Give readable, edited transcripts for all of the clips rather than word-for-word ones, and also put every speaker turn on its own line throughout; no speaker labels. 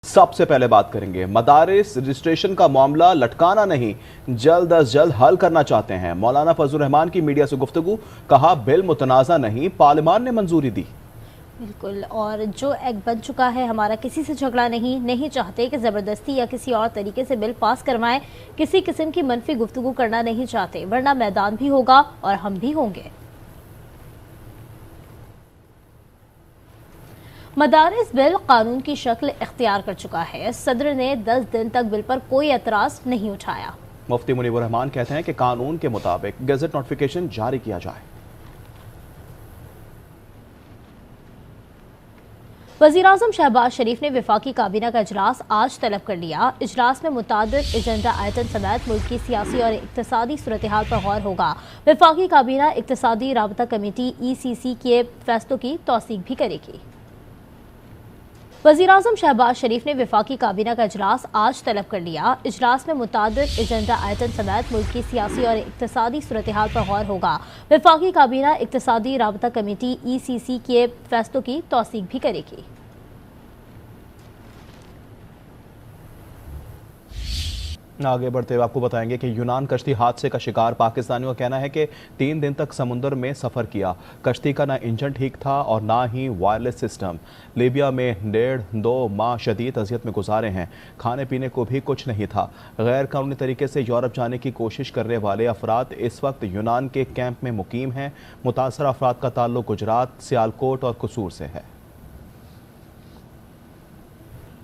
सबसे पहले बात करेंगे मदारिस रजिस्ट्रेशन का मामला लटकाना नहीं, जल्द अज जल्द हल करना चाहते हैं। मौलाना फजलुर रहमान की मीडिया से गुफ्तगू, कहा बिल मुतनाज़ा नहीं, पार्लियामान ने मंजूरी दी।
बिल्कुल, और जो एक्ट बन चुका है, हमारा किसी से झगड़ा नहीं चाहते कि ज़बरदस्ती या किसी और तरीके से बिल पास करवाएं, किसी किस्म की मनफी गुफ्तगू करना नहीं चाहते, वरना मैदान भी होगा और हम भी होंगे। मदारिस बिल कानून की शक्ल इख्तियार कर चुका है। सदर ने 10 दिन तक बिल पर कोई एतराज नहीं उठाया।
मुफ्ती मुनीबुर रहमान कहते हैं कि कानून के मुताबिक गजट नोटिफिकेशन जारी किया जाए।
वज़ीर-ए-आज़म शहबाज शरीफ ने वफाकी काबीना का इजलास आज तलब कर लिया। इजलास में मुतादिद एजेंडा आयतन समेत मुल्क की सियासी और इक्तसादी सूरत हाल पर गौर होगा। वफाकी काबीना इक्तसादी राबता कमेटी ECC के फैसलों की तौसीक भी करेगी। वज़ीर-ए-आज़म शहबाज शरीफ ने वफाकी काबीना का इजलास आज तलब कर लिया। इजलास में मुतादिद एजेंडा आयतन समेत मुल्क की सियासी और इक्तसादी सूरत हाल पर गौर होगा। वफाकी काबीना इक्तसादी राबता कमेटी ECC के फैसलों की तौसीक भी करेगी।
आगे बढ़ते हुए आपको बताएंगे कि यूनान कश्ती हादसे का शिकार पाकिस्तानियों का कहना है कि 3 दिन तक समुद्र में सफ़र किया। कश्ती का ना इंजन ठीक था और ना ही वायरलेस सिस्टम। लीबिया में 1.5-2 माह शदीद अजियत में गुजारे हैं। खाने पीने को भी कुछ नहीं था। गैर कानूनी तरीके से यूरोप जाने की कोशिश करने वाले अफराद इस वक्त यूनान के कैंप में मुकीम हैं। मुतासर अफराद का ताल्लुक गुजरात, सियालकोट और कसूर से है।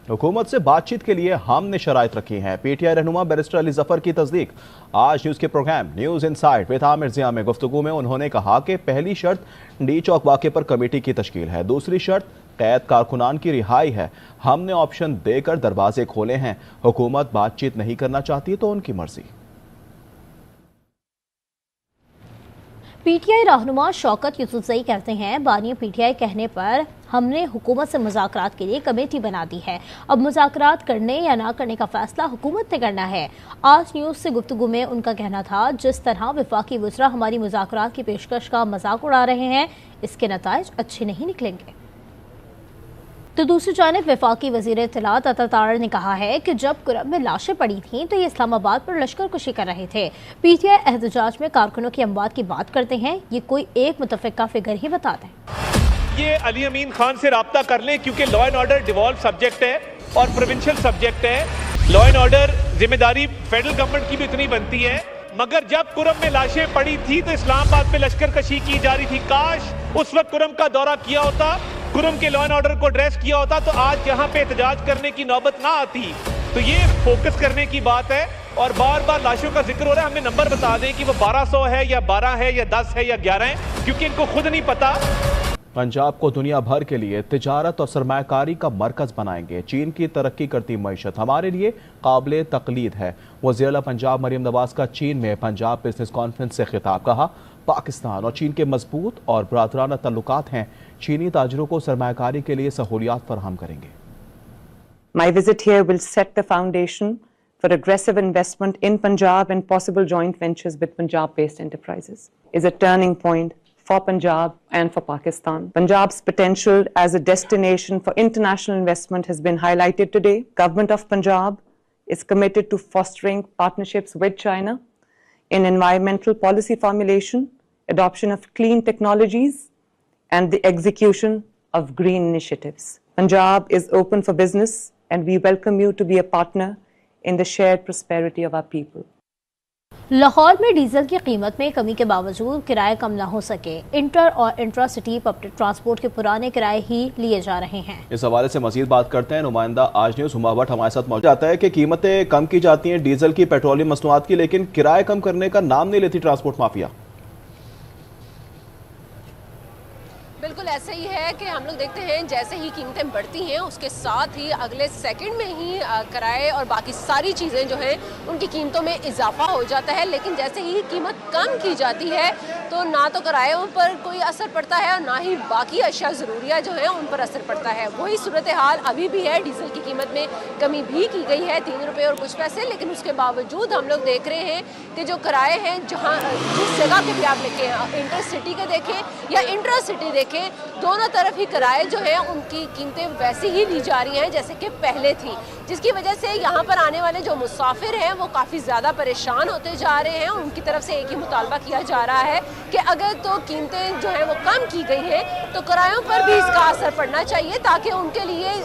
हुकूमत से बातचीत के लिए हमने शराइत रखी हैं। PTI रहनुमा बैरिस्टर अली जफर की तस्दीक। आज न्यूज़ के program news inside with Aamir Zia में गुफ्तगू में उन्होंने कहा कि पहली शर्त डी चौक वाक़े पर कमेटी की तश्कील है, दूसरी शर्त कैद कारकुनान की रिहाई है। हमने ऑप्शन देकर दरवाजे खोले हैं। हुकूमत बातचीत नहीं करना चाहती तो उनकी मर्जी।
PTI रहनुमा शौकत यूसुफजई कहते हैं, बानी PTI कहने पर हमने हुकूमत से मुज़ाकरात के लिए कमेटी बना दी है। अब मुज़ाकरात करने या ना करने का फैसला हुकूमत ने करना है। आज न्यूज़ से गुफ्तगू में उनका कहना था, जिस तरह वफाकी वज़रा हमारी मुज़ाकरात की पेशकश का मजाक उड़ा रहे हैं, इसके नताइज अच्छे नहीं निकलेंगे। तो दूसरी जानिब वफाकी वज़ीर इत्तलात अता तारड़ ने कहा है कि जब कुरब में लाशें पड़ी थीं तो ये इस्लामाबाद पर लश्कर कुशी कर रहे थे। PTI एहतजाज में कारकुनों की अमवात की बात करते हैं, ये कोई एक मुतफ़िका फिगर ही बता दें।
ये अली अमीन खान से राब्ता कर लें, क्योंकि law and order devolve subject है और प्रोविंशियल सब्जेक्ट है। लॉ एंड ऑर्डर जिम्मेदारी फेडरल गवर्नमेंट की भी उतनी बनती है, मगर जब कुरम में लाशें पड़ी थी तो इस्लामाबाद पे लश्कर कशी की जा रही थी। काश उस वक्त कुरम का दौरा किया होता, कुरम के लॉ एंड ऑर्डर को ड्रेस किया होता, तो आज यहाँ पे एहतजाज करने की नौबत ना आती। तो ये फोकस करने की बात है। और बार बार लाशों का जिक्र हो रहा है, हमें नंबर बता दें कि वो 1200 है या 12 है या 10 है या 11 है, क्योंकि इनको खुद नहीं पता।
पंजाब को दुनिया भर के लिए तिजारत और सरमायाकारी का मरकज बनाएंगे। चीन की तरक्की करती मईशत हमारे लिए काबिल तकलीद है। वज़ीर पंजाब मरियम नवाज का चीन में पंजाब बिजनेस कॉन्फ्रेंस से खिताब। कहा, पाकिस्तान और चीन के मजबूत और बरादराना तल्लुकात हैं। चीनी ताजरों को सरमायाकारी के लिए सहूलियात फराहम करेंगे।
My visit here will set the foundation for aggressive investment in Punjab and possible joint ventures with Punjab-based enterprises. Is a turning point for Punjab and for Pakistan. Punjab's potential as a destination for international investment has been highlighted today. Government of Punjab is committed to fostering partnerships with China in environmental policy formulation, adoption of clean technologies, and the execution of green initiatives. Punjab is open for business and we welcome you to be a partner in the shared prosperity of our people.
Lahore में diesel की कीमत में कमी के बावजूद किराए कम न हो सके। इंटर और इंट्रा सिटी पब्लिक ट्रांसपोर्ट के पुराने किराए ही लिए जा रहे हैं।
इस हवाले से मजीद बात करते हैं। नुमाइंदा आज न्यूज़ हुमा भट्ट हमारे साथ मौजूद। जाता है कि कीमतें कम की जाती हैं डीजल की, पेट्रोलियम मसनूआत की, लेकिन किराए कम करने का नाम नहीं लेती ट्रांसपोर्ट माफिया।
बिल्कुल ऐसा ही है कि हम लोग देखते हैं जैसे ही कीमतें बढ़ती हैं उसके साथ ही अगले सेकंड में ही किराए और बाकी सारी चीज़ें जो हैं उनकी कीमतों में इजाफा हो जाता है। लेकिन जैसे ही कीमत कम की जाती है तो ना तो किरायों पर कोई असर पड़ता है और ना ही बाकी अशिया ज़रूरिया जो हैं उन पर असर पड़ता है। वही सूरत हाल अभी भी है। डीजल की कीमत में कमी भी की गई है 3 रुपये और कुछ पैसे, लेकिन उसके बावजूद हम लोग देख रहे हैं कि जो किराए हैं जहाँ जिस जगह के भी आप देखें, इंटर सिटी के देखें या इंट्रा सिटी देखें, दोनों तरफ ही किराए जो हैं उनकी कीमतें वैसी ही ली जा रही हैं जैसे कि पहले थी, जिसकी वजह से यहाँ पर आने वाले जो मुसाफिर हैं वो काफ़ी ज़्यादा परेशान होते जा रहे हैं। उनकी तरफ से एक ही मुतालबा किया जा रहा है कि अगर तो कीमतें जो हैं वो कम की गई हैं तो किरायों पर भी इसका असर पड़ना चाहिए ताकि उनके लिए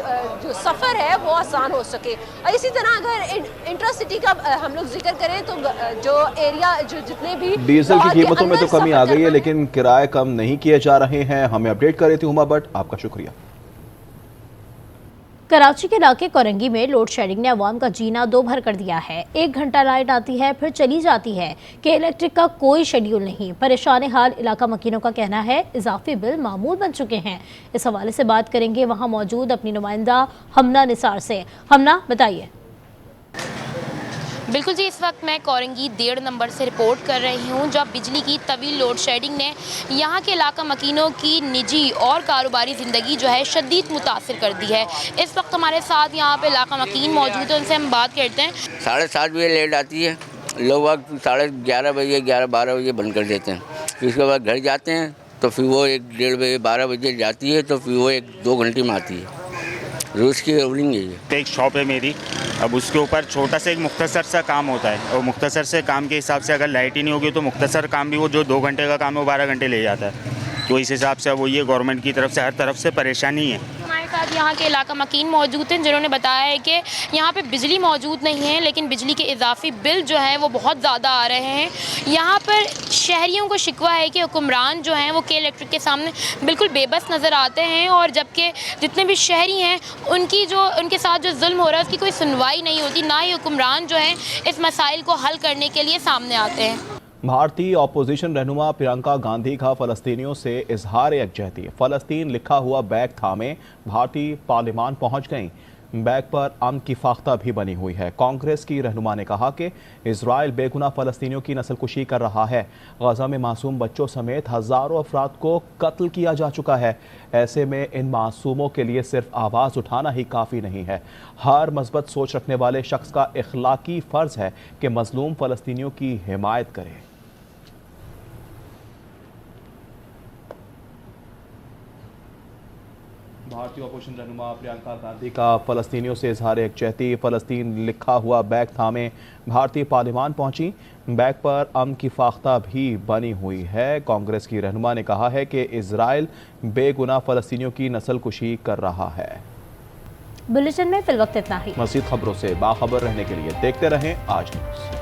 जो सफ़र है वो आसान हो सके। और इसी तरह अगर इंट्रासिटी का हम लोग जिक्र करें तो जो एरिया जो जितने भी
डीजल की कीमतों में तो कमी आ गई है, लेकिन किराए कम नहीं किए जा रहे हैं। हमें अपडेट कर रही थी हुमा भट्ट, आपका शुक्रिया।
कराची के इलाके कोरंगी में लोड शेडिंग ने अवाम का जीना दो भर कर दिया है। 1 घंटा लाइट आती है फिर चली जाती है कि इलेक्ट्रिक का कोई शेड्यूल नहीं। परेशान हाल इलाका मकीनों का कहना है इजाफी बिल मामूल बन चुके हैं। इस हवाले से बात करेंगे वहां मौजूद अपनी नुमाइंदा हमना निसार से। हमना, बताइए।
बिल्कुल जी, इस वक्त मैं कोरंगी 1.5 नंबर से रिपोर्ट कर रही हूँ, जब बिजली की तवील लोड शेडिंग ने यहाँ के इलाका मकीनों की निजी और कारोबारी ज़िंदगी जो है शदीद मुतासिर कर दी है। इस वक्त हमारे साथ यहाँ पे इलाका मकीन मौजूद है, उनसे हम बात करते हैं।
7:30 बजे लेट आती है, लोग वक्त 11:30 बजे 11-12 बजे बंद कर देते हैं। फिर उसके बाद घर जाते हैं तो फिर वो 1-1:30 बजे 12 बजे जाती है, तो फिर वो 1-2 घंटे में आती है। रोज़ की रोलिंग है ये।
एक शॉप है मेरी, अब उसके ऊपर छोटा सा एक मुख्तसर सा काम होता है, और मुख्तसर से काम के हिसाब से अगर लाइट ही नहीं होगी तो मुख्तसर काम भी वो जो 2 घंटे का काम है वो 12 घंटे ले जाता है। तो इस हिसाब से वो ये गवर्नमेंट की तरफ से हर तरफ से परेशानी है।
हमारे साथ यहाँ के इलाका मकीन मौजूद हैं जिन्होंने बताया है कि यहाँ पे बिजली मौजूद नहीं है, लेकिन बिजली के इजाफी बिल जो है वो बहुत ज़्यादा आ रहे हैं। यहाँ पर शहरियों को शिकवा है कि हुक्मरान जो हैं वो के इलेक्ट्रिक के सामने बिल्कुल बेबस नज़र आते हैं, और जबकि जितने भी शहरी हैं उनके साथ जो जुल्म हो रहा है उसकी कोई सुनवाई नहीं होती, ना ही हुक्मरान जो हैं इस मसाइल को हल करने के लिए सामने आते हैं।
भारतीय अपोजिशन रहनुमा प्रियंका गांधी का फलस्तीनियों से इजहार यकजहती। फलस्तीन लिखा हुआ बैग थामे भारतीय पार्लियामान पहुंच गईं। बैग पर अमन की फाख्ता भी बनी हुई है। कांग्रेस की रहनुमा ने कहा कि इजराइल बेगुनाह फलस्तीनियों की नस्लकुशी कर रहा है। गजा में मासूम बच्चों समेत हज़ारों अफराद को कत्ल किया जा चुका है। ऐसे में इन मासूमों के लिए सिर्फ आवाज़ उठाना ही काफ़ी नहीं है। हर मस्बत सोच रखने वाले शख्स का इखलाकी फ़र्ज़ है कि मजलूम फलस्तीनियों की हिमायत करे। भारतीय अपोजिशन रहनुमा प्रियंका गांधी का फलस्तीनियों से इजहार यकजहती। फलस्तीन लिखा हुआ बैग थामे भारतीय पार्लियामान पहुंची। बैग पर अमन की फाख्ता भी बनी हुई है। कांग्रेस की रहनुमा ने कहा है कि इजराइल बेगुनाह फलस्तीनियों की नस्लकुशी कर रहा है।
बुलेटिन में फिलवक्त इतना ही।
मज़ीद खबरों से बाखबर रहने के लिए देखते रहें आज न्यूज़।